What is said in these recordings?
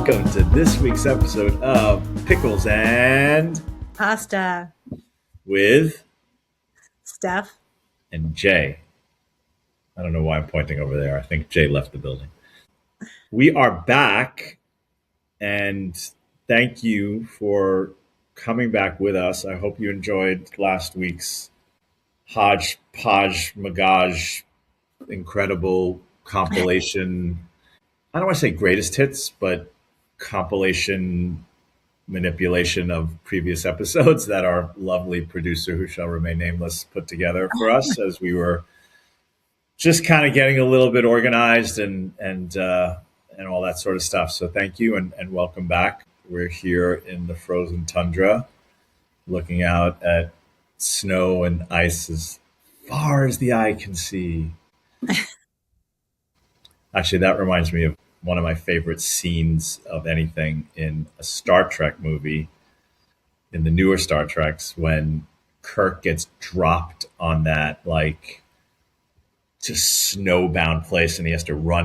welcome to this week's episode of Pickles and Pasta with Steph and Jay. I don't know why I'm pointing over there. I think Jay left the building. We are back, and thank you for coming back with us. I hope you enjoyed last week's hodgepodge, magage, incredible compilation. I don't want to say greatest hits, but compilation manipulation of previous episodes that our lovely producer, who shall remain nameless, put together for us as we were just kind of getting a little bit organized and all that sort of stuff. So thank you and welcome back. We're here in the frozen tundra, looking out at snow and ice as far as the eye can see. Actually, that reminds me of one of my favorite scenes of anything in a Star Trek movie, in the newer Star Treks, when Kirk gets dropped on that just snowbound place, and he has to run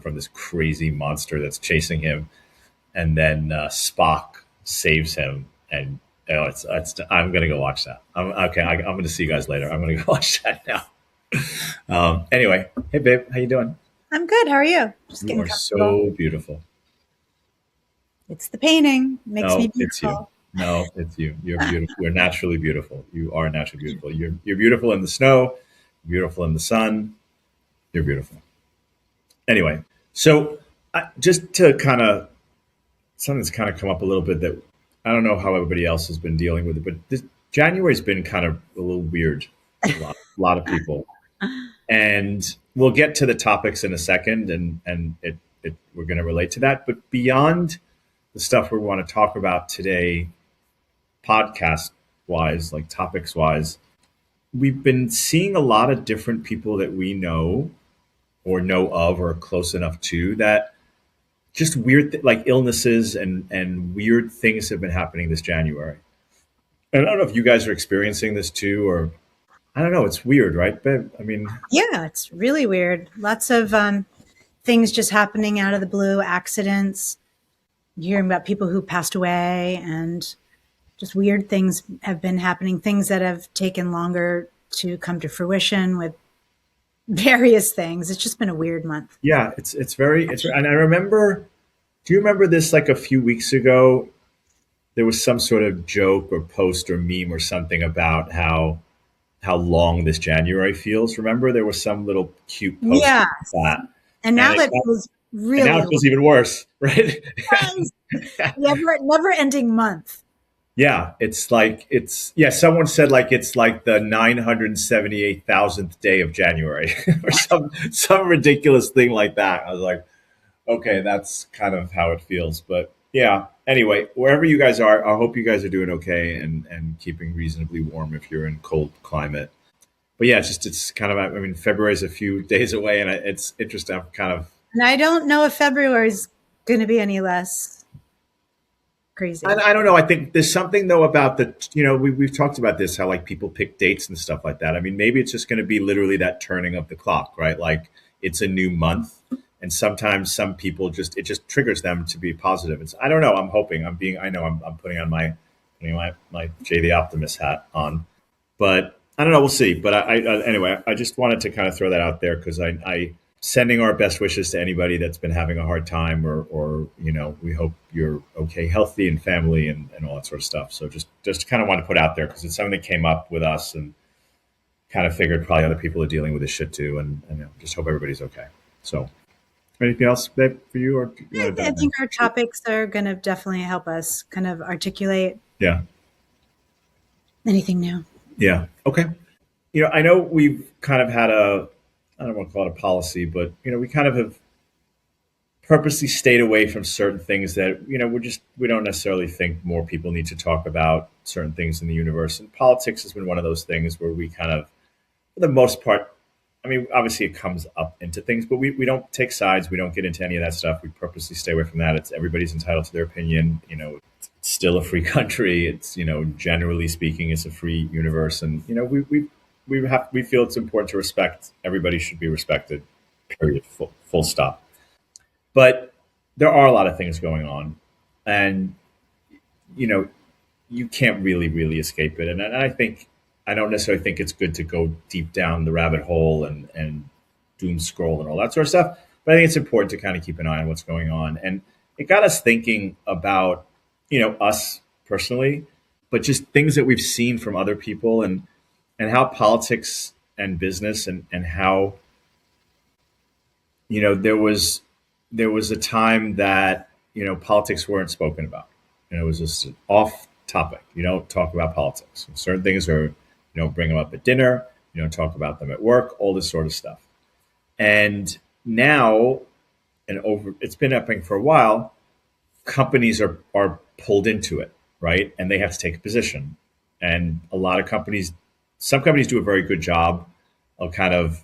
from this crazy monster that's chasing him, and then Spock saves him. And I'm gonna go watch that. I'm gonna see you guys later. I'm gonna go watch that now. Anyway, hey babe, how you doing? I'm good. How are you? Just You getting are comfortable. so beautiful. It's the painting. Makes No, me it's you. beautiful. No, it's you. You're beautiful. You're naturally beautiful. You are naturally beautiful. You're beautiful in the snow. Beautiful in the sun. You're beautiful. Anyway, so just to kind of something's kind of come up a little bit that I don't know how everybody else has been dealing with it, but this January's been kind of a little weird. A lot of people. And we'll get to the topics in a second, and we're going to relate to that. But beyond the stuff we want to talk about today, podcast-wise, like topics-wise, we've been seeing a lot of different people that we know or know of or are close enough to that just weird, like illnesses and weird things have been happening this January. And I don't know if you guys are experiencing this too, or I don't know. It's weird, right, babe? I mean, Yeah, it's really weird. Lots of things just happening out of the blue, accidents, hearing about people who passed away, and just weird things have been happening, things that have taken longer to come to fruition with various things. It's just been a weird month. yeah, and I remember. Do you remember this? Like a few weeks ago, there was some sort of joke or post or meme or something about how long this January feels. Remember, there was some little cute post Yeah. like that, And now and that feels really now it feels even worse, right? never ending month. Yeah, someone said like it's like the 978,000th day of January or some ridiculous thing like that. I was like, okay, that's kind of how it feels. But yeah, anyway, wherever you guys are, I hope you guys are doing okay and keeping reasonably warm if you're in cold climate. But yeah, it's kind of, I mean, February is a few days away, and it's interesting. I'm kind of, And I don't know if February is going to be any less crazy. I don't know. I think there's something though about we've talked about this, how like people pick dates and stuff like that. I mean, maybe it's just going to be literally that turning of the clock, right? Like it's a new month. And sometimes some people it just triggers them to be positive. And so, I don't know. I'm hoping I'm putting on my Jay the Optimist hat on, but I don't know. We'll see. But anyway, I just wanted to kind of throw that out there because I sending our best wishes to anybody that's been having a hard time or we hope you're okay, healthy and family and all that sort of stuff. So just kind of want to put out there because it's something that came up with us and kind of figured probably other people are dealing with this shit too. And just hope everybody's okay. So. Anything else, babe, for you? Or I think our topics are going to definitely help us kind of articulate anything new. Yeah. Okay. I know we've kind of had I don't want to call it a policy, but, we kind of have purposely stayed away from certain things that, we don't necessarily think more people need to talk about certain things in the universe. And politics has been one of those things where we kind of, for the most part, I mean, obviously it comes up into things, but we don't take sides. We don't get into any of that stuff. We purposely stay away from that. It's everybody's entitled to their opinion. It's still a free country. It's, generally speaking, it's a free universe. And, we feel it's important to respect. Everybody should be respected, period, full stop. But there are a lot of things going on, and you know, you can't really escape it. And I think I don't necessarily think it's good to go deep down the rabbit hole and doom scroll and all that sort of stuff. But I think it's important to kind of keep an eye on what's going on. And it got us thinking about, us personally, but just things that we've seen from other people, and how politics and business, and how, there was a time that, politics weren't spoken about. It was just off topic. You don't talk about politics. Certain things are, you don't bring them up at dinner. You don't talk about them at work. All this sort of stuff. And now, and over, it's been happening for a while. Companies are pulled into it, right? And they have to take a position. And a lot of companies, some companies do a very good job of kind of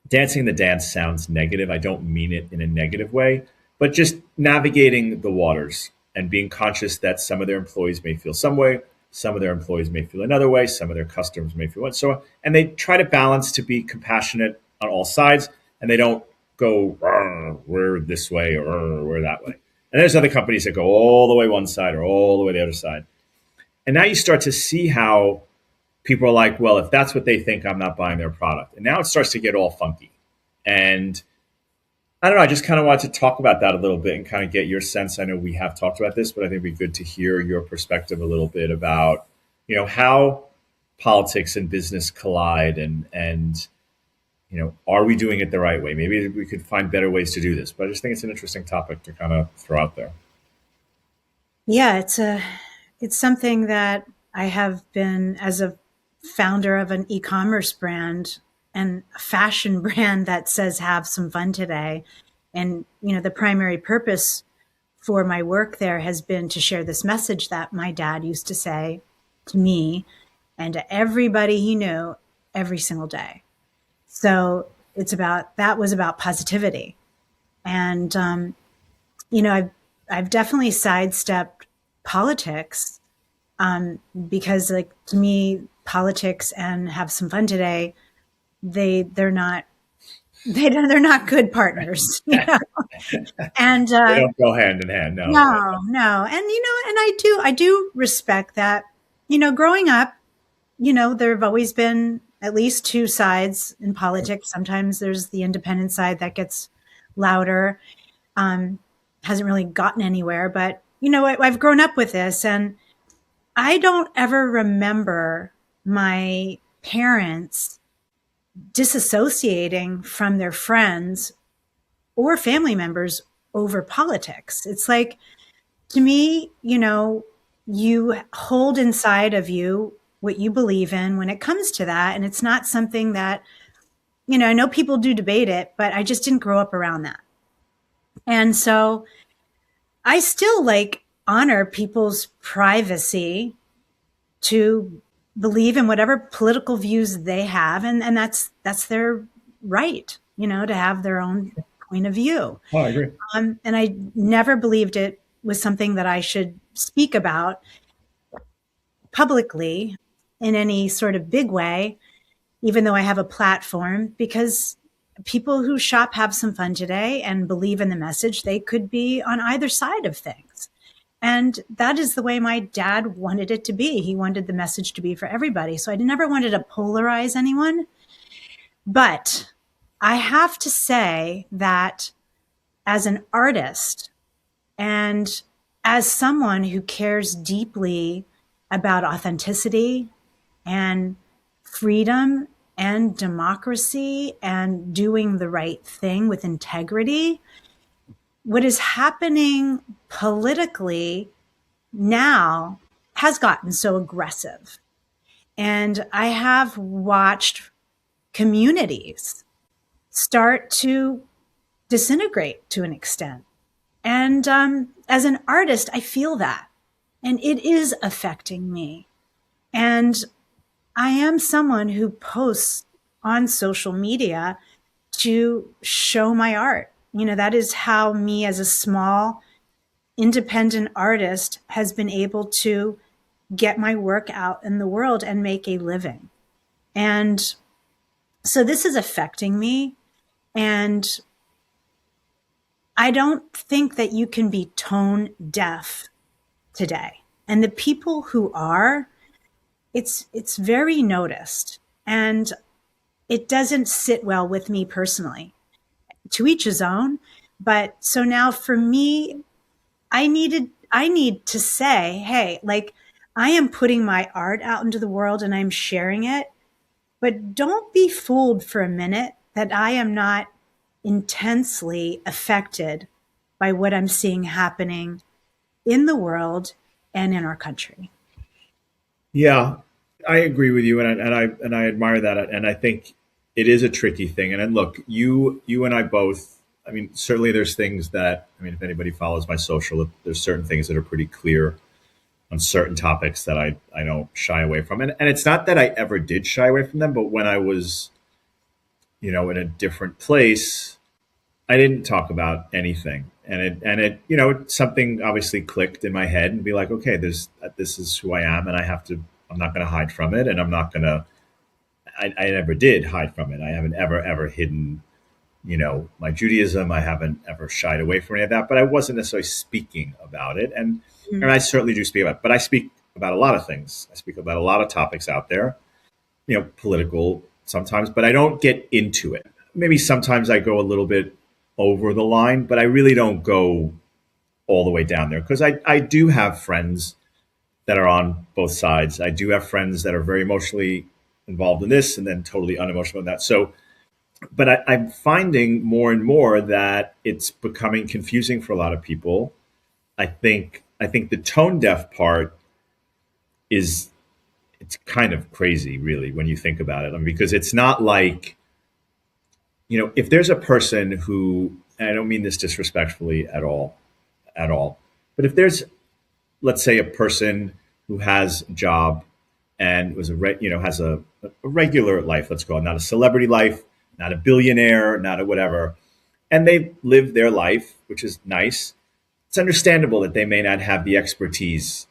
dancing the dance. Sounds negative. I don't mean it in a negative way, but just navigating the waters and being conscious that some of their employees may feel some way, some of their employees may feel another way, some of their customers may feel one. So, and they try to balance to be compassionate on all sides, and they don't go, we're this way, or we're that way. And there's other companies that go all the way one side or all the way the other side. And now you start to see how people are like, well, if that's what they think, I'm not buying their product. And now it starts to get all funky. And I don't know, I just kind of wanted to talk about that a little bit and kind of get your sense. I know we have talked about this, but I think it'd be good to hear your perspective a little bit about, how politics and business collide, and are we doing it the right way? Maybe we could find better ways to do this, but I just think it's an interesting topic to kind of throw out there. Yeah, it's something that I have been, as a founder of an e-commerce brand and a fashion brand that says have some fun today. And, the primary purpose for my work there has been to share this message that my dad used to say to me and to everybody he knew every single day. So that was about positivity. And, I've definitely sidestepped politics, because, like, to me, politics and have some fun today, they're not they're not good partners, And They don't go hand in hand. No. no, and and I do respect that. Growing up, there have always been at least two sides in politics. Sometimes there's the independent side that gets louder. Hasn't really gotten anywhere, but I've grown up with this, and I don't ever remember my parents disassociating from their friends or family members over politics. It's like, to me, you hold inside of you what you believe in when it comes to that. And it's not something that, I know people do debate it, but I just didn't grow up around that. And so I still honor people's privacy to believe in whatever political views they have. And that's their right, to have their own point of view. Oh, I agree. And I never believed it was something that I should speak about publicly in any sort of big way, even though I have a platform, because people who shop Have Some Fun Today and believe in the message, they could be on either side of things. And that is the way my dad wanted it to be. He wanted the message to be for everybody. So I never wanted to polarize anyone. But I have to say that as an artist and as someone who cares deeply about authenticity and freedom and democracy and doing the right thing with integrity, what is happening politically now has gotten so aggressive. And I have watched communities start to disintegrate to an extent. And as an artist, I feel that. And it is affecting me. And I am someone who posts on social media to show my art. That is how me, as a small independent artist, has been able to get my work out in the world and make a living. And so this is affecting me. And I don't think that you can be tone deaf today. And the people who are, it's very noticed. And it doesn't sit well with me personally. To each his own. But so now for me, I need to say, hey, like I am putting my art out into the world and I'm sharing it, but don't be fooled for a minute that I am not intensely affected by what I'm seeing happening in the world and in our country. Yeah, I agree with you, and I admire that, and I think it is a tricky thing. And then look, you and I both. I mean, certainly there's things that I mean, if anybody follows my social, there's certain things that are pretty clear on certain topics that I don't shy away from, and it's not that I ever did shy away from them, but when I was in a different place, I didn't talk about anything, and it something obviously clicked in my head and be like, okay, this is who I am, and I'm not going to hide from it, and I'm not going to. I never did hide from it. I haven't ever hidden, my Judaism. I haven't ever shied away from any of that, but I wasn't necessarily speaking about it, and I certainly do speak about it. But I speak about a lot of things. I speak about a lot of topics out there, political sometimes, but I don't get into it. Maybe sometimes I go a little bit over the line, but I really don't go all the way down there because I do have friends that are on both sides. I do have friends that are very emotionally involved in this and then totally unemotional in that. So, but I'm finding more and more that it's becoming confusing for a lot of people. I think the tone deaf part is it's kind of crazy, really, when you think about it. I mean, because it's not like if there's a person who, and I don't mean this disrespectfully at all, but if there's, let's say, a person who has a job and has a regular life, let's call it, not a celebrity life, not a billionaire, not a whatever, and they live their life, which is nice. It's understandable that they may not have the expertise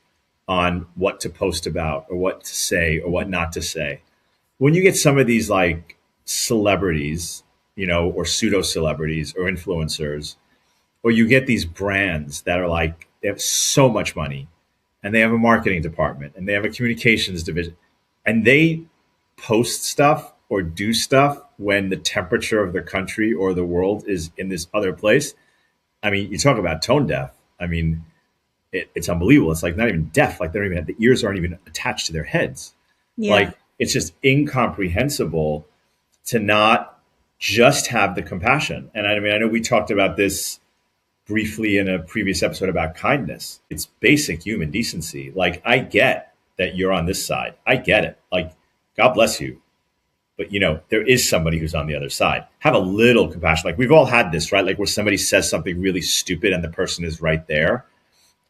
on what to post about or what to say or what not to say. When you get some of these like celebrities, or pseudo celebrities or influencers, or you get these brands that are like, they have so much money and they have a marketing department and they have a communications division and they post stuff or do stuff when the temperature of the country or the world is in this other place. I mean, you talk about tone deaf. I mean, it's unbelievable. It's like not even deaf. Like they don't even the ears aren't even attached to their heads. Yeah. Like it's just incomprehensible to not just have the compassion. And I mean, I know we talked about this briefly in a previous episode about kindness. It's basic human decency. Like I get that you're on this side. I get it. Like God bless you. But there is somebody who's on the other side. Have a little compassion. Like we've all had this, right? Like where somebody says something really stupid and the person is right there.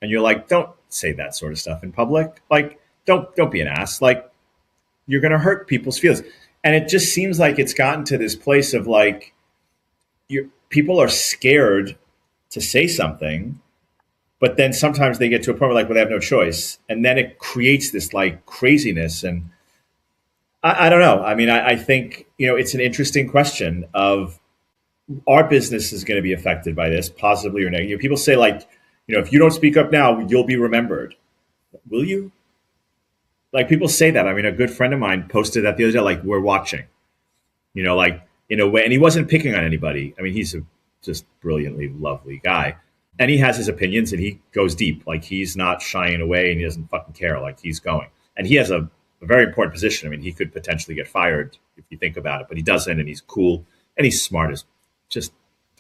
And you're like, don't say that sort of stuff in public. Like, don't be an ass. Like, you're gonna hurt people's feelings. And it just seems like it's gotten to this place of like people are scared to say something, but then sometimes they get to a point where like, well, they have no choice. And then it creates this like craziness. And I don't know. I mean, I think, it's an interesting question of our business is going to be affected by this, positively or negative. People say like, if you don't speak up now, you'll be remembered. Will you? Like people say that. I mean, a good friend of mine posted that the other day, like, we're watching, like in a way, and he wasn't picking on anybody. I mean, he's a just brilliantly lovely guy. And he has his opinions and he goes deep. Like he's not shying away and he doesn't fucking care. Like he's going. And he has a very important position. I mean, he could potentially get fired if you think about it, but he doesn't. And he's cool and he's smart as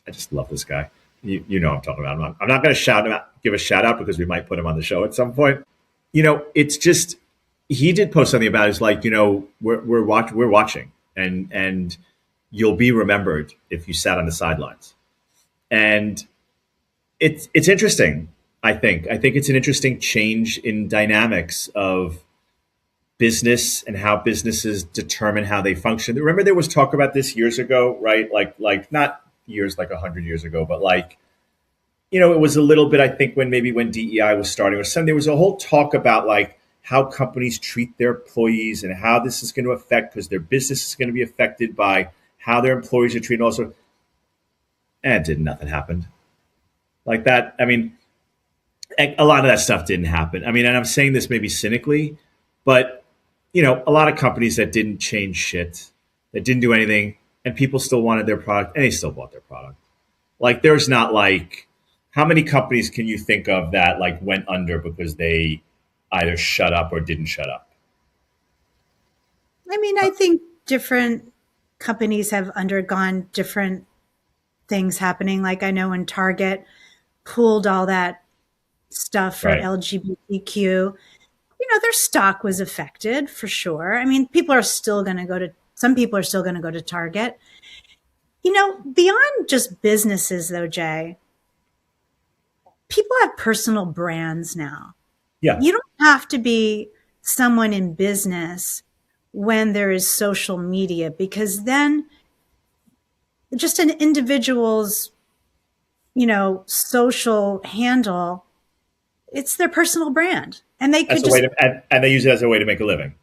I just love this guy. You know what I'm talking about. I'm not going to give a shout out because we might put him on the show at some point. It's just, he did post something about it. It's like, we're watching and you'll be remembered if you sat on the sidelines. And it's interesting. I think it's an interesting change in dynamics of business and how businesses determine how they function. Remember, there was talk about this years ago, right? Like not years like 100 years ago, but like it was a little bit. I think when DEI was starting or something, there was a whole talk about like how companies treat their employees and how this is going to affect because their business is going to be affected by how their employees are treated. Also, and nothing happened. like that. I mean, a lot of that stuff didn't happen. I mean, and I'm saying this maybe cynically, but a lot of companies that didn't change shit, that didn't do anything, and people still wanted their product, and they still bought their product. Like, there's not like, how many companies can you think of that like went under because they either shut up or didn't shut up? I mean, I think different companies have undergone different things happening. Like I know when Target pulled all that stuff for Right. LGBTQ, their stock was affected for sure. I mean, some people are still going to go to Target. Beyond just businesses though, Jay, people have personal brands now. Yeah. You don't have to be someone in business when there is social media, because then just an individual's, social handle, it's their personal brand. And they As could a way just, to, and they use it as a way to make a living.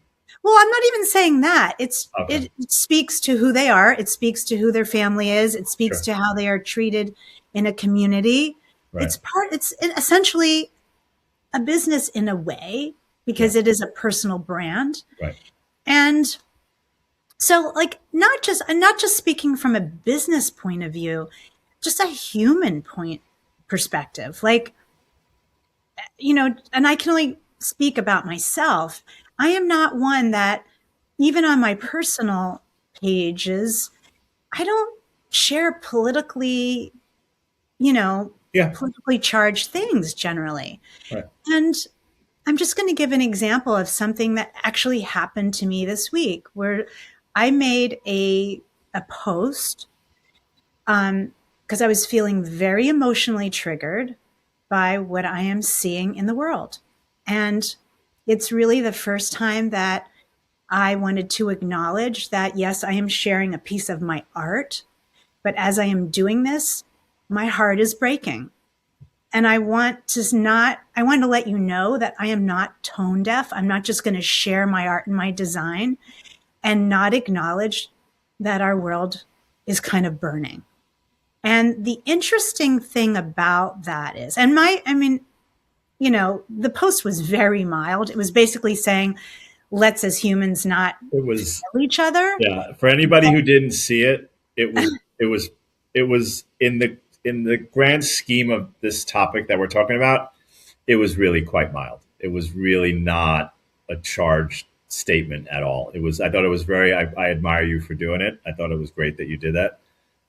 well, I'm not even saying that. Okay. It speaks to who they are. It speaks to who their family is. It speaks Sure. to how they are treated in a community. Right. It's essentially a business in a way, Yeah. because it is a personal brand. Right. And so, like, I'm not just speaking from a business point of view, just a human point perspective. Like, and I can only speak about myself. I am not one that, even on my personal pages, I don't share Yeah. politically charged things generally. Right. And I'm just going to give an example of something that actually happened to me this week, where I made a post because I was feeling very emotionally triggered by what I am seeing in the world. And it's really the first time that I wanted to acknowledge that, yes, I am sharing a piece of my art, but as I am doing this, my heart is breaking. And I want to let you know that I am not tone deaf. I'm not just going to share my art and my design and not acknowledge that our world is kind of burning. And the interesting thing about that is, the post was very mild. It was basically saying, let's as humans not It was, kill each other. yeah. For anybody who didn't see it, it was in the grand scheme of this topic that we're talking about, it was really quite mild. It was really not a charged statement at all. I thought it was I admire you for doing it. I thought it was great that you did that.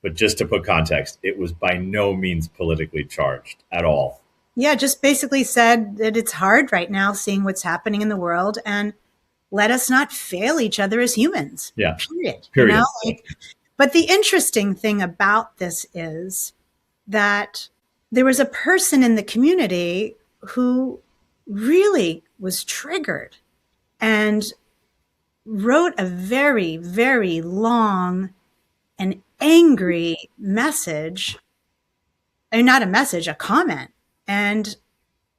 But just to put context, it was by no means politically charged at all. Yeah, just basically said that it's hard right now seeing what's happening in the world, and let us not fail each other as humans. Yeah. Period. Period. But the interesting thing about this is that there was a person in the community who really was triggered and wrote a very, very long and angry message. Not a message, a comment. And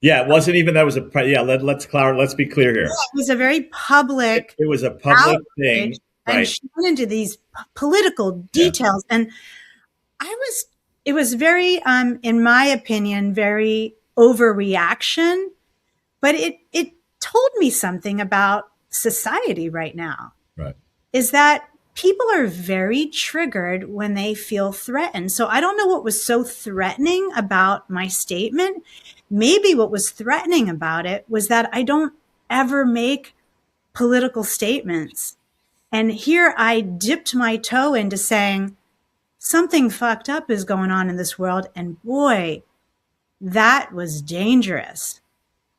Yeah, it wasn't even that was a yeah. Let's be clear here. it was a very public It was a public thing, outrage, and right? she went into these political details, and it was very, in my opinion, very overreaction, but it told me something about society right now. Right. Is that people are very triggered when they feel threatened. So I don't know what was so threatening about my statement. Maybe what was threatening about it was that I don't ever make political statements. And here I dipped my toe into saying something fucked up is going on in this world. And boy, that was dangerous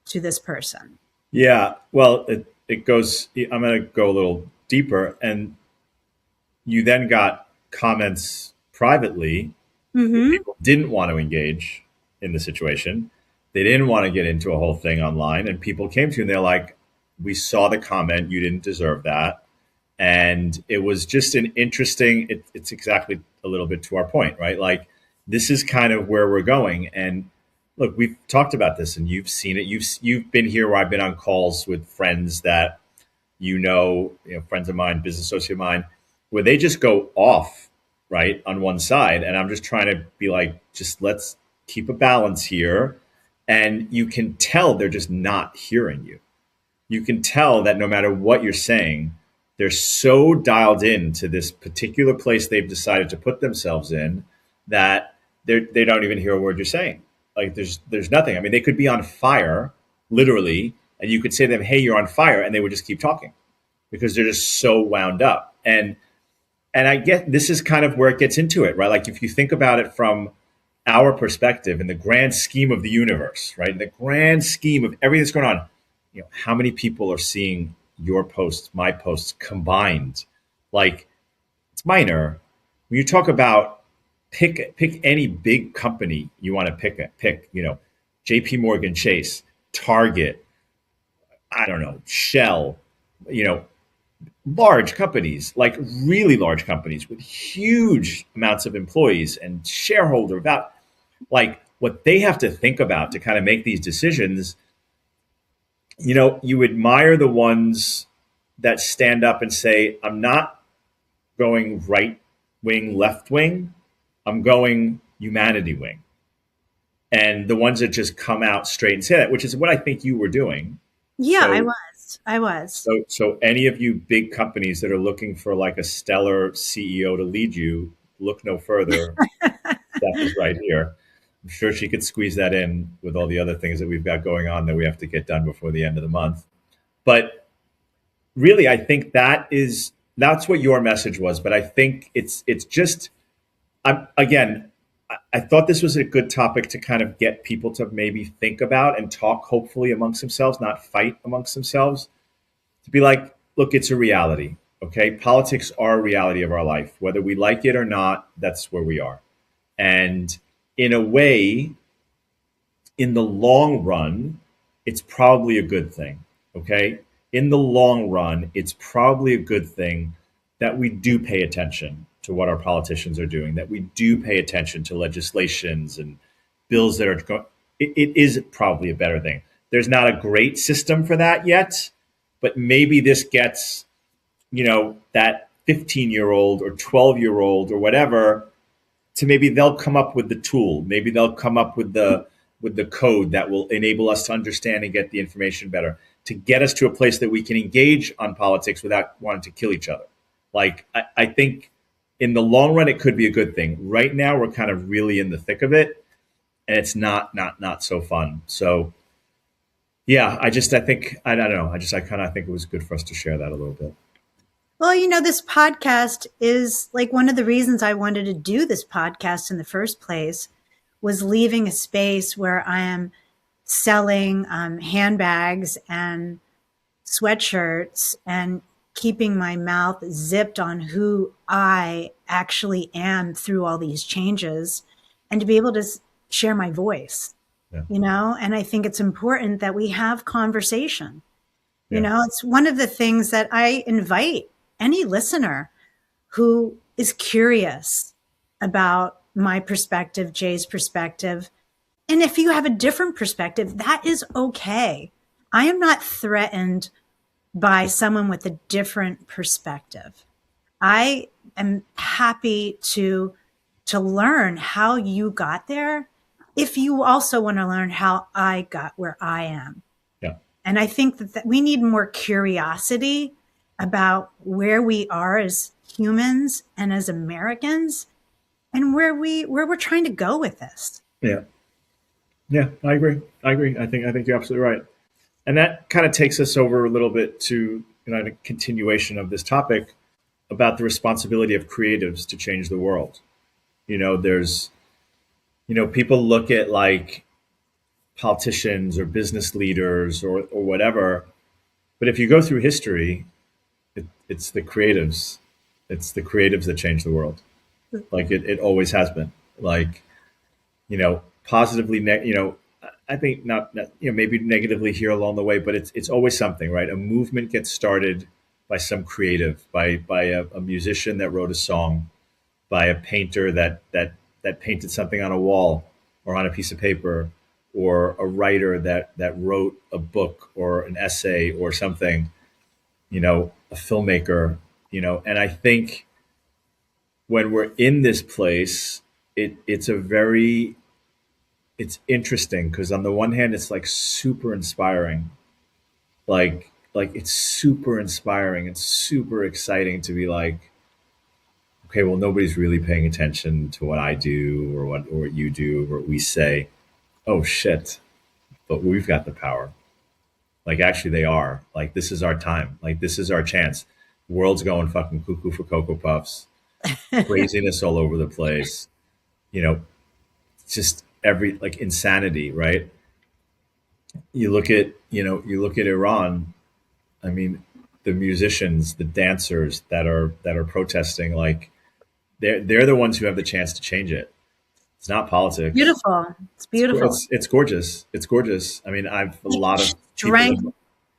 to this person. Yeah. Well, it goes. I'm going to go a little deeper, and you then got comments privately. Mm-hmm. People didn't want to engage in the situation. They didn't want to get into a whole thing online, and people came to you and they're like, "We saw the comment. You didn't deserve that." And it was just an interesting. It's exactly a little bit to our point, right? Like, this is kind of where we're going. And look, we've talked about this, and you've seen it. You've been here where I've been on calls with friends that friends of mine, business associate of mine, where they just go off, right, on one side. And I'm just trying to be like, just let's keep a balance here. And you can tell they're just not hearing you. You can tell that no matter what you're saying, they're so dialed in to this particular place they've decided to put themselves in that they don't even hear a word you're saying. Like there's nothing. I mean, they could be on fire, literally, and you could say to them, "Hey, you're on fire," and they would just keep talking because they're just so wound up. And I get this is kind of where it gets into it, right? Like if you think about it from our perspective in the grand scheme of the universe, right? In the grand scheme of everything that's going on, how many people are seeing your posts, my posts combined? Like it's minor. When you talk about pick any big company you want to pick, JP Morgan Chase, Target, I don't know, Shell, you know, large companies, like really large companies with huge amounts of employees and shareholder value, like what they have to think about to kind of make these decisions. You admire the ones that stand up and say, I'm not going right wing, left wing, I'm going humanity wing. And the ones that just come out straight and say that, which is what I think you were doing. Yeah, I So was. I was. So any of you big companies that are looking for like a stellar CEO to lead you, look no further. Steph is right here. I'm sure she could squeeze that in with all the other things that we've got going on that we have to get done before the end of the month. But really, I think that's what your message was. But I think it's just again, I thought this was a good topic to kind of get people to maybe think about and talk, hopefully amongst themselves, not fight amongst themselves. To be like, look, it's a reality. Okay, politics are a reality of our life, whether we like it or not. That's where we are, and in a way, in the long run, it's probably a good thing. Okay. In the long run, it's probably a good thing that we do pay attention to what our politicians are doing, that we do pay attention to legislations and bills that are going. It is probably a better thing. There's not a great system for that yet, but maybe this gets, that 15-year-old or 12-year-old or whatever to maybe they'll come up with the tool. Maybe they'll come up with the code that will enable us to understand and get the information better, to get us to a place that we can engage on politics without wanting to kill each other. Like I think in the long run, it could be a good thing. Right now, we're kind of really in the thick of it, and it's not so fun. So yeah, I think I don't know. I kind of think it was good for us to share that a little bit. Well, this podcast is like one of the reasons I wanted to do this podcast in the first place was leaving a space where I am selling handbags and sweatshirts and keeping my mouth zipped on who I actually am through all these changes and to be able to share my voice, Yeah. and I think it's important that we have conversation. Yeah. It's one of the things that I invite any listener who is curious about my perspective, Jay's perspective. And if you have a different perspective, that is okay. I am not threatened by someone with a different perspective. I am happy to learn how you got there if you also want to learn how I got where I am. Yeah. And I think that we need more curiosity about where we are as humans and as Americans and where we're trying to go with this. Yeah. Yeah. I agree. I think you're absolutely right. And that kind of takes us over a little bit to a continuation of this topic about the responsibility of creatives to change the world. There's people look at like politicians or business leaders or whatever, but if you go through history, it's the creatives. It's the creatives that change the world. Like it always has been. Like, positively, I think not, maybe negatively here along the way, but it's always something, right? A movement gets started by some creative, by a musician that wrote a song, by a painter that painted something on a wall or on a piece of paper, or a writer that wrote a book or an essay or something, a filmmaker, and I think when we're in this place, it's a very it's interesting because on the one hand, it's like super inspiring, like it's super inspiring and super exciting to be like, okay, well, nobody's really paying attention to what I do or what you do or what we say. Oh shit! But we've got the power. Like actually, they are. Like this is our time. Like this is our chance. World's going fucking cuckoo for cocoa puffs. Craziness all over the place. You know, just every like insanity, right? You look at Iran. I mean, the musicians, the dancers that are protesting, like they're the ones who have the chance to change it. It's not politics. Beautiful. It's beautiful. It's gorgeous. It's gorgeous. I mean, I've a lot of people. Strength.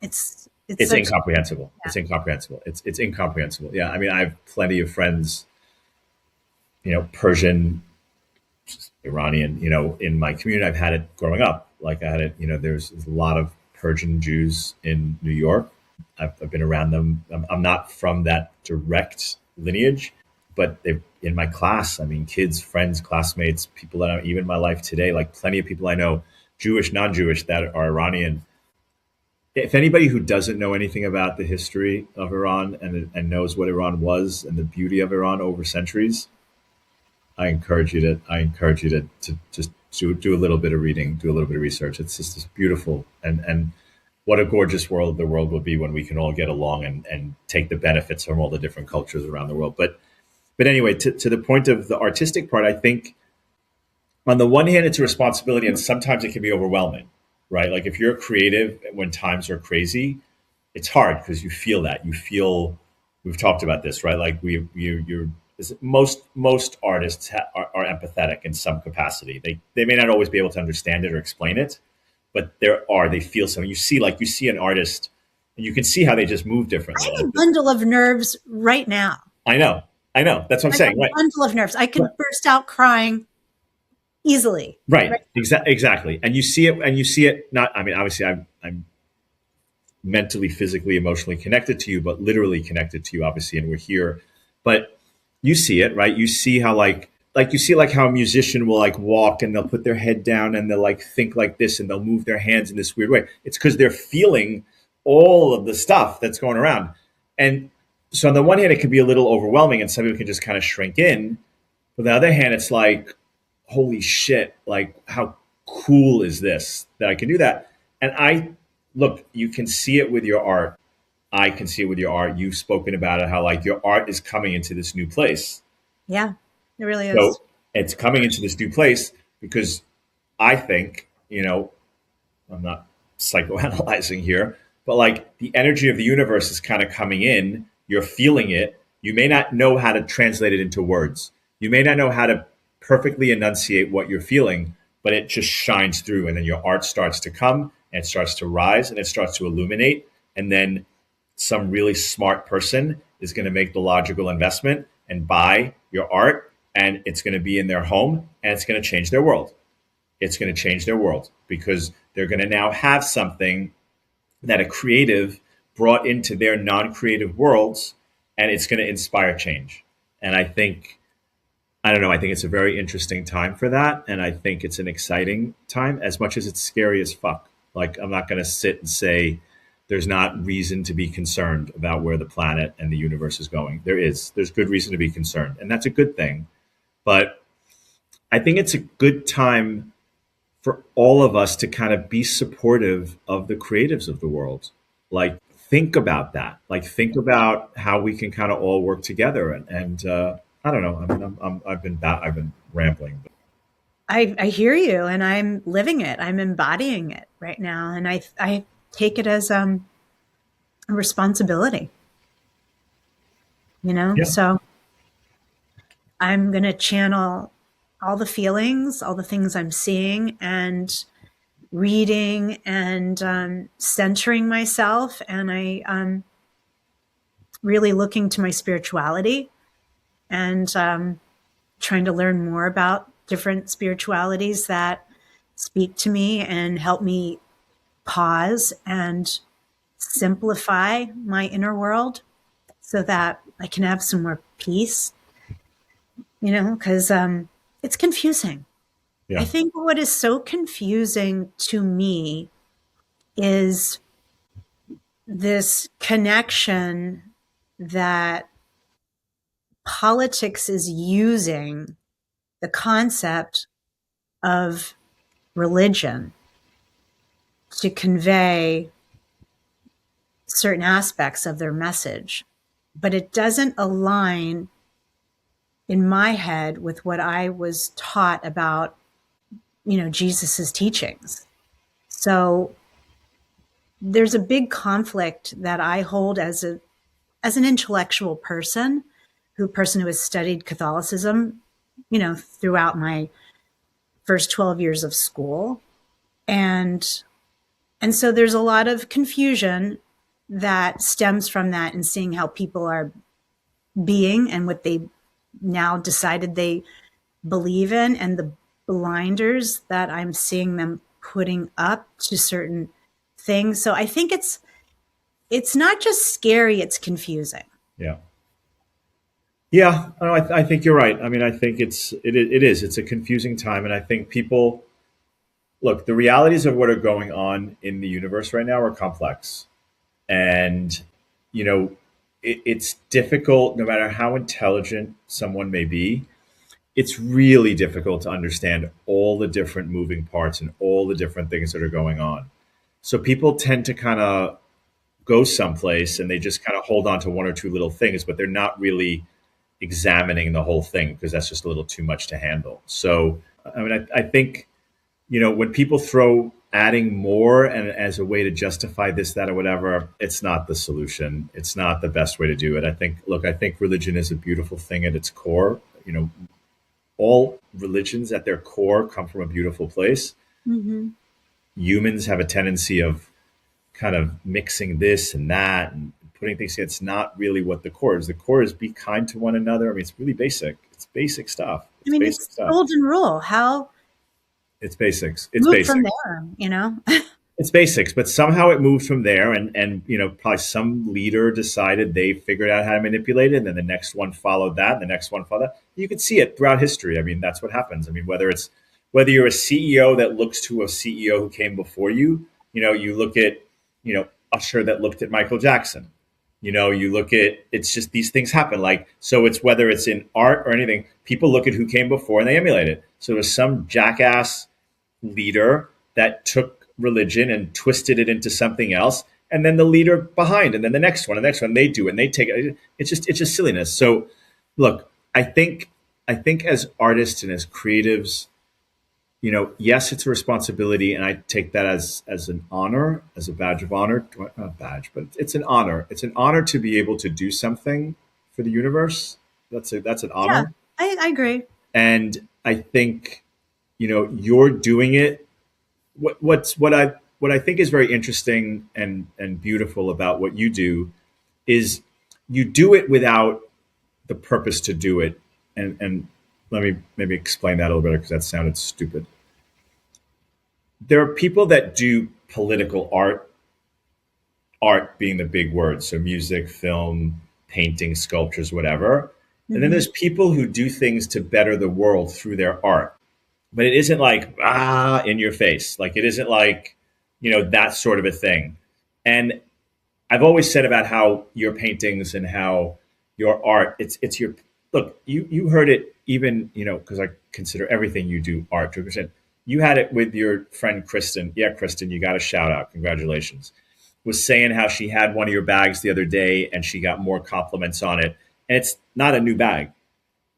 It's It's such incomprehensible. yeah. It's incomprehensible. It's incomprehensible. Yeah, I mean, I have plenty of friends, Persian, Iranian, in my community. I've had it growing up. Like I had it, there's a lot of Persian Jews in New York. I've been around them. I'm not from that direct lineage, but they've in my class. I mean, kids, friends, classmates, people that are even in my life today, like plenty of people I know, Jewish, non-Jewish, that are Iranian. If anybody who doesn't know anything about the history of Iran and knows what Iran was and the beauty of Iran over centuries, I encourage you to just do a little bit of reading, do a little bit of research. It's just it's beautiful and what a gorgeous world the world will be when we can all get along and take the benefits from all the different cultures around the world. But anyway, to the point of the artistic part, I think on the one hand, it's a responsibility, and sometimes it can be overwhelming, right? Like if you're creative when times are crazy, it's hard because you feel that. You feel we've talked about this, right? Like you're most artists are empathetic in some capacity. They may not always be able to understand it or explain it, but they feel something. You see an artist, and you can see how they just move I differently. have a bundle of nerves right now. I know, I know. That's what I'm I have saying, a right? bundle of nerves. I could burst out crying easily. Right, Right. exactly. And you see it. Not, I mean, obviously, I'm mentally, physically, emotionally connected to you, but literally connected to you, obviously, and we're here. But you see it, right? You see how like you see like how a musician will like walk and they'll put their head down and they'll like think like this and they'll move their hands in this weird way. It's because they're feeling all of the stuff that's going around. And so on the one hand, it can be a little overwhelming and some people can just kind of shrink in. But on the other hand, it's like, holy shit, like how cool is this that I can do that? And I look, you can see it with your art. I can see it with your art. You've spoken about it, how like your art is coming into this new place. Yeah, it really So is. it's coming into this new place because I think, I'm not psychoanalyzing here, but like the energy of the universe is kind of coming in. You're feeling it. You may not know how to translate it into words. You may not know how to perfectly enunciate what you're feeling, but it just shines through. And then your art starts to come and it starts to rise and it starts to illuminate. And then some really smart person is going to make the logical investment and buy your art and it's going to be in their home and it's going to change their world. It's going to change their world because they're going to now have something that a creative brought into their non-creative worlds and it's going to inspire change. And I don't know, I think it's a very interesting time for that and I think it's an exciting time as much as it's scary as fuck. Like I'm not going to sit and say there's not reason to be concerned about where the planet and the universe is going. There's good reason to be concerned and that's a good thing. But I think it's a good time for all of us to kind of be supportive of the creatives of the world. Like think about that. Like think about how we can kind of all work together. And I don't know. I mean, I've been rambling. But I hear you, and I'm living it. I'm embodying it right now, and I take it as a responsibility. yeah, So I'm going to channel all the feelings, all the things I'm seeing, and reading and centering myself, and I really looking to my spirituality and trying to learn more about different spiritualities that speak to me and help me pause and simplify my inner world so that I can have some more peace, because it's confusing. I Yeah. think what is so confusing to me is this connection that politics is using the concept of religion to convey certain aspects of their message, but it doesn't align in my head with what I was taught about, Jesus's teachings. So there's a big conflict that I hold as an intellectual person who has studied Catholicism, throughout my first 12 years of school. And so there's a lot of confusion that stems from that, and seeing how people are being and what they now decided they believe in, and the blinders that I'm seeing them putting up to certain things. So I think it's not just scary, it's confusing. Yeah. Yeah, no, I think you're right. I mean, I think it is. It's a confusing time, and I think people look. The realities of what are going on in the universe right now are complex, and you know, it's difficult. No matter how intelligent someone may be, it's really difficult to understand all the different moving parts and all the different things that are going on. So people tend to kind of go someplace and they just kind of hold on to one or two little things, but they're not really examining the whole thing because that's just a little too much to handle. So, I mean, I think, when people throw adding more and as a way to justify this, that, or whatever, it's not the solution. It's not the best way to do it. I think religion is a beautiful thing at its core. All religions at their core come from a beautiful place. Mm-hmm. Humans have a tendency of kind of mixing this and that and putting things. It's not really what the core is. The core is be kind to one another. I mean, it's really basic. It's basic stuff. I It's mean, basic it's the stuff. golden rule. How It's basics. It's move from basic. there? It's basics, but somehow it moved from there, and probably some leader decided they figured out how to manipulate it, and then the next one followed that, and the next one followed that. You can see it throughout history. I mean, that's what happens. I mean, whether you're a CEO that looks to a CEO who came before you, you look at Usher that looked at Michael Jackson. You look at it's just these things happen. Like so, it's whether it's in art or anything. People look at who came before and they emulate it. So there's some jackass leader that took religion and twisted it into something else, and then the leader behind, and then the next one, and the next one, they do it, and they take it. It's just silliness. So, look, I think as artists and as creatives, yes, it's a responsibility, and I take that as an honor, as a badge of honor. Not a badge, but it's an honor. It's an honor to be able to do something for the universe. That's an Yeah, honor, I agree. and I think you're doing it. What I think is very interesting and beautiful about what you do is you do it without the purpose to do it. And let me maybe explain that a little better because that sounded stupid. There are people that do political art being the big word, so music, film, painting, sculptures, whatever. And then Mm-hmm. there's people who do things to better the world through their art. But it isn't like in your face. Like it isn't like, that sort of a thing. And I've always said about how your paintings and how your art, it's your look, you heard it even, because I consider everything you do art to a percent. You had it with your friend Kristen. Yeah, Kristen, you got a shout out. Congratulations. Was saying how she had one of your bags the other day and she got more compliments on it. And it's not a new bag,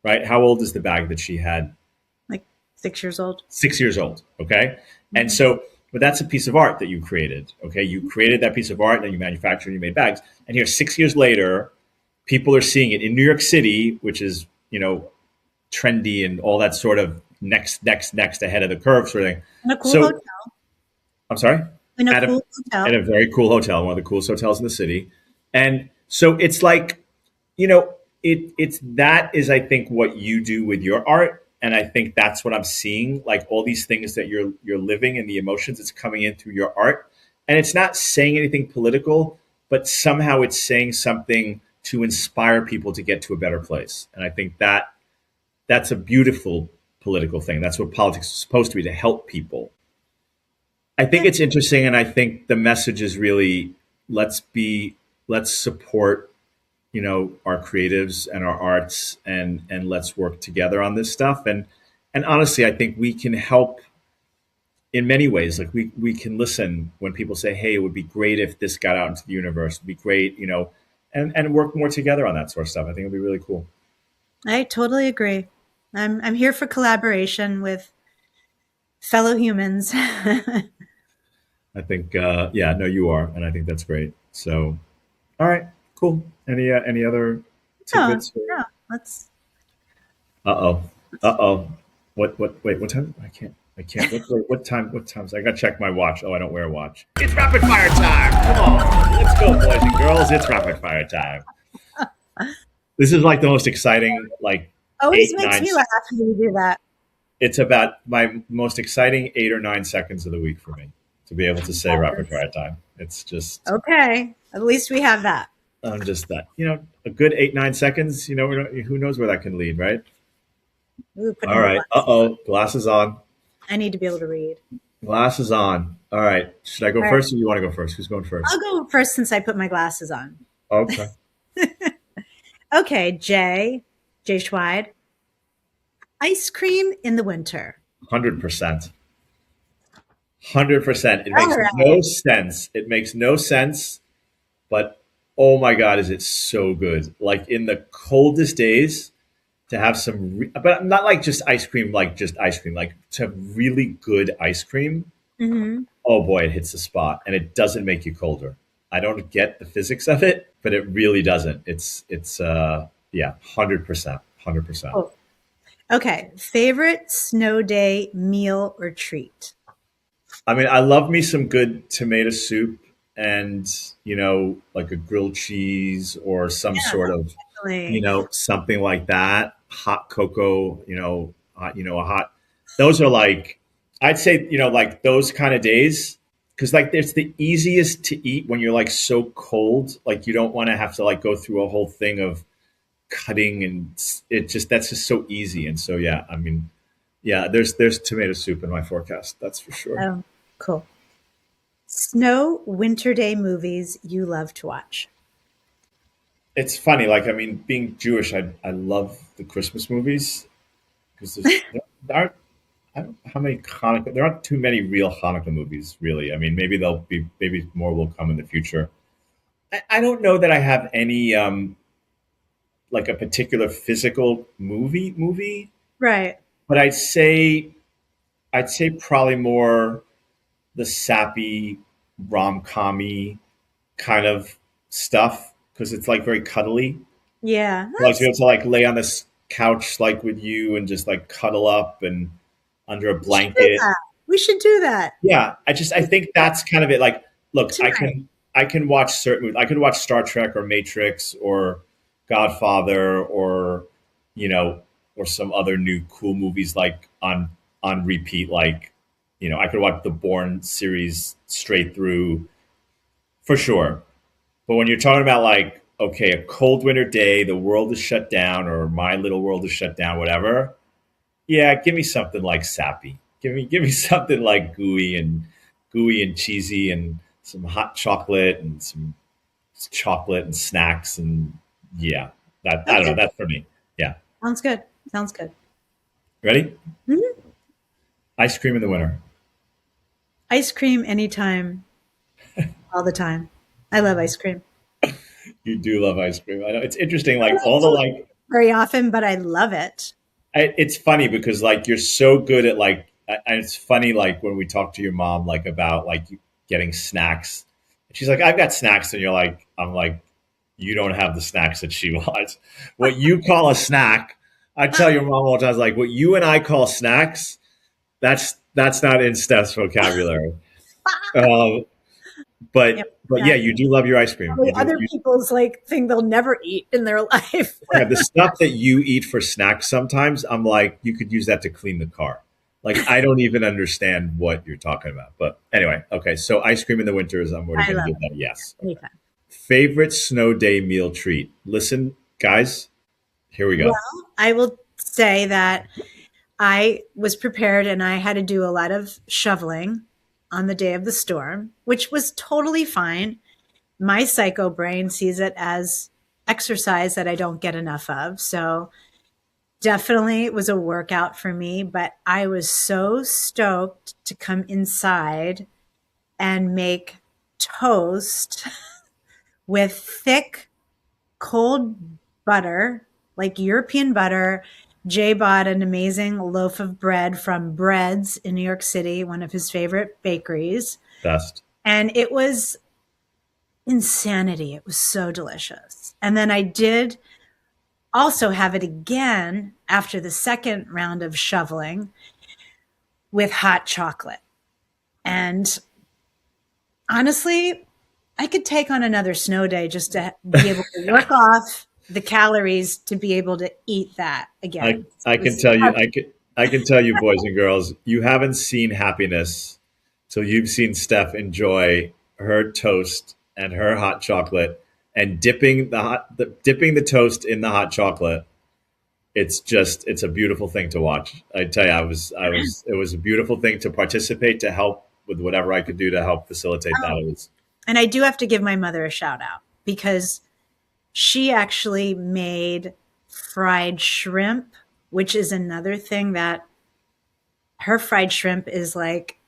right? How old is the bag that she had? Like 6 years old. 6 years old. Okay. And Mm-hmm. so, but that's a piece of art that you created. Okay. You created that piece of art and then you manufactured and you made bags. And here, 6 years later, people are seeing it in New York City, which is, trendy and all that sort of next ahead of the curve sort of thing. In a cool So, hotel. I'm sorry? In a At a, cool at hotel. a very cool hotel, one of the coolest hotels in the city. And so it's like, it's that is I think what you do with your art, and I think that's what I'm seeing. Like all these things that you're living and the emotions it's coming in through your art, and it's not saying anything political, but somehow it's saying something to inspire people to get to a better place. And I think that's a beautiful political thing. That's what politics is supposed to be, to help people. I think Yeah. it's interesting, and I think the message is really let's be let's support our creatives and our arts, and let's work together on this stuff. And honestly, I think we can help in many ways. Like we can listen when people say, hey, it would be great if this got out into the universe. It'd be great, and work more together on that sort of stuff. I think it'd be really cool. I totally agree. I'm here for collaboration with fellow humans. I think yeah, no, you are, and I think that's great. So all right, cool. Any other No, tidbits? no, let's. Uh-oh. Uh-oh. Wait, what time? I can't. What time? What time? I gotta check my watch. Oh, I don't wear a watch. It's rapid fire time. Come on. Let's go, boys and girls. It's rapid fire time. This is like the most exciting, like Always eight, makes nine. me laugh when you do that. It's about my most exciting 8 or 9 seconds of the week for me to be able to say rapid fire time. It's just, Okay, at least we have that. I'm just that, a good 8, 9 seconds, who knows where that can lead, right? Ooh, put on All my right. glasses. Uh-oh. Glasses on. I need to be able to read. Glasses on. All right. Should I go All right. first, or you want to go first? Who's going first? I'll go first since I put my glasses on. Okay. Okay, Jay Schweid. Ice cream in the winter. 100%. 100%. It All makes right. no sense. It makes no sense, but oh my God, is it so good. Like in the coldest days, to have but not like just ice cream, like to have really good ice cream. Mm-hmm. Oh boy, it hits the spot, and it doesn't make you colder. I don't get the physics of it, but it really doesn't. It's yeah, 100%, 100%. Oh. Okay, favorite snow day meal or treat? I mean, I love me some good tomato soup, and like a grilled cheese or some Yeah, sort of definitely. something like that. Hot cocoa, a hot. Those are like, I'd say, like those kind of days, because like it's the easiest to eat when you're like so cold. Like you don't want to have to like go through a whole thing of cutting, and that's just so easy. And so yeah, I mean, yeah, there's tomato soup in my forecast. That's for sure. Oh, cool. Snow winter day movies you love to watch. It's funny, like I mean, being Jewish, I love the Christmas movies because there aren't I don't know how many Hanukkah. There aren't too many real Hanukkah movies, really. I mean, maybe more will come in the future. I don't know that I have any like a particular physical movie, Right. but I'd say probably more the sappy rom-commy kind of stuff because it's like very cuddly. Yeah. Like to be able to like lay on this couch like with you and just like cuddle up and under a We should do blanket. that. We should do that Yeah, I think that's kind of it. Like, look, tonight. I can watch certain movies. I could watch Star Trek or Matrix or Godfather or you know or some other new cool movies like on repeat. Like, I could watch the Bourne series straight through for sure. But when you're talking about like, okay, a cold winter day, the world is shut down, or my little world is shut down, whatever. Yeah, give me something like sappy. Give me something like gooey and cheesy, and some hot chocolate and some chocolate and snacks, and yeah, that I don't know. Okay. That's for me. Yeah. Sounds good. Sounds good. Ready? Mhm. Ice cream in the winter. Ice cream anytime, all the time. I love ice cream. You do love ice cream. I know it's interesting. I Like don't all the eat like, very often, but I love it. it's funny because like you're so good at like, and it's funny like when we talk to your mom like about like getting snacks. She's like, I've got snacks, and I'm like, you don't have the snacks that she wants. What you call a snack, I tell your mom all the time, like what you and I call snacks, that's not in Steph's vocabulary. Um, Yep, but yeah, exactly. you do love your ice cream. Probably You do. other people's like thing they'll never eat in their life. Yeah, the stuff that you eat for snacks sometimes, I'm like, you could use that to clean the car. Like, I don't even understand what you're talking about. But anyway, okay. So, ice cream in the winter is, I'm already I going to love give it that a yes. Okay. anytime. Favorite snow day meal treat. Listen, guys, here we Well, go. I will say that I was prepared and I had to do a lot of shoveling on the day of the storm, which was totally fine. My psycho brain sees it as exercise that I don't get enough of. So definitely it was a workout for me, but I was so stoked to come inside and make toast with thick, cold butter, like European butter. Jay bought an amazing loaf of bread from Breads in New York City, one of his favorite bakeries. Best. And it was insanity. It was so delicious. And then I did also have it again after the second round of shoveling with hot chocolate. And honestly, I could take on another snow day just to be able to work off the calories to be able to eat that I again. I can tell you, I can tell you, boys and girls, you haven't seen happiness till you've seen Steph enjoy her toast and her hot chocolate and dipping the toast in the hot chocolate. It's a beautiful thing to watch. I tell you, it was a beautiful thing to participate, to help with whatever I could do to help facilitate that. It was And I do have to give my mother a shout out because she actually made fried shrimp, which is another thing that her fried shrimp is like,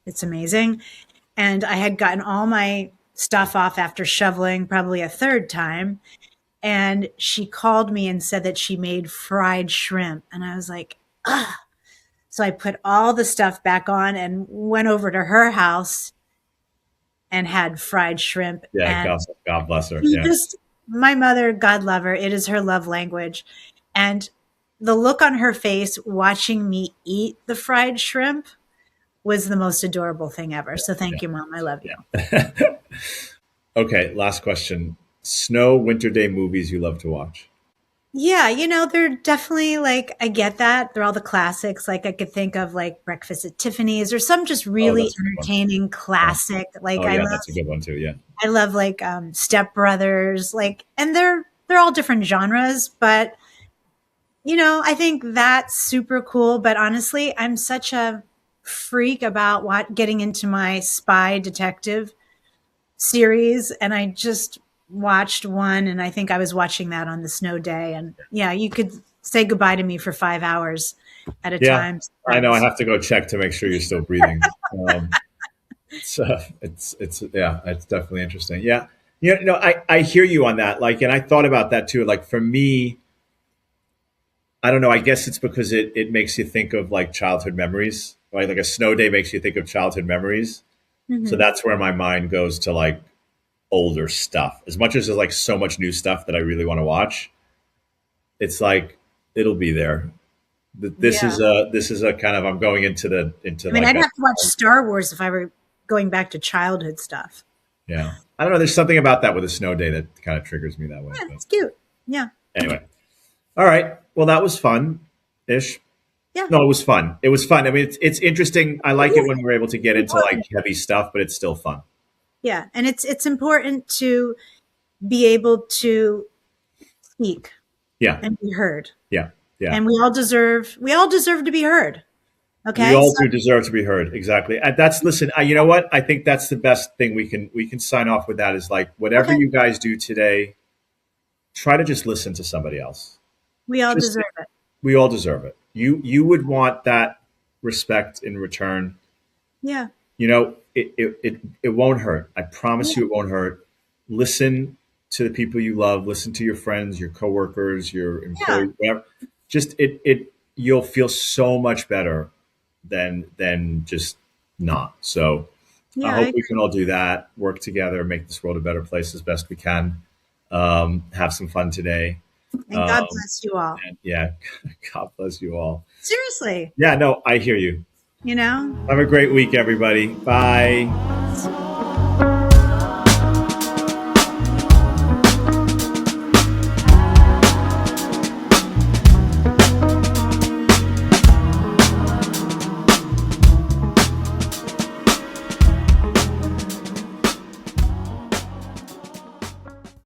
it's amazing. And I had gotten all my stuff off after shoveling probably a third time. And she called me and said that she made fried shrimp. And I was like, ah. So I put all the stuff back on and went over to her house and had fried shrimp. yeah, And God bless her. she Yeah. just, my mother, God love her, it is her love language. And the look on her face watching me eat the fried shrimp was the most adorable thing ever. So thank you, Mom. I love you. Yeah. Okay, last question. Snow winter day movies you love to watch? Yeah, they're definitely like, I get that. They're all the classics. Like, I could think of like Breakfast at Tiffany's or some just Oh, really that's a good one. entertaining Yeah. classic. Like, Oh yeah, that's a good one too. Yeah. I love like Step Brothers, like, and they're all different genres, but I think that's super cool. But honestly, I'm such a freak about getting into my spy detective series, and I just watched one, and I think I was watching that on the snow day, and yeah, you could say goodbye to me for 5 hours at a Yeah, time. I know. I have to go check to make sure you're still breathing. It's yeah, it's definitely interesting. Yeah, I hear you on that. Like, and I thought about that too. Like for me, I don't know. I guess it's because it makes you think of like childhood memories, right? Like a snow day makes you think of childhood memories. So Mhm. that's where my mind goes to like older stuff. As much as there's like so much new stuff that I really want to watch, it's like it'll be there. Yeah. This is a kind of I'm going into I mean, like I'd a have to watch Star Wars if I were going back to childhood stuff. yeah. I don't know. There's something about that with a snow day that kind of triggers me that way. Yeah, But it's cute. Yeah. anyway, all right. Well, that was fun ish. Yeah. No, it was fun. It was fun. I mean, it's interesting. I like it Yeah. when we're able to get into like Important. heavy stuff, but it's still fun. Yeah. And it's important to be able to speak Yeah, and be heard. yeah, yeah. And we all deserve to be heard. We Okay. all So, do deserve to be heard. Exactly. And that's listen. You know what? I think that's the best thing we can sign off with. That is like whatever okay. you guys do today, try to just listen to somebody else. We all Just deserve it. we all deserve it. You would want that respect in return. Yeah. It won't hurt. I promise Yeah. you, it won't hurt. Listen to the people you love. Listen to your friends, your coworkers, your Yeah. employees. Whatever. Just you'll feel so much better than just not. So I Yeah. hope we can all do that. Work together, make this world a better place as best we can. Have some fun today. And God Um, bless you all. and yeah, God bless you all. Seriously, Yeah, no, I hear you. you know? Have a great week, everybody. Bye.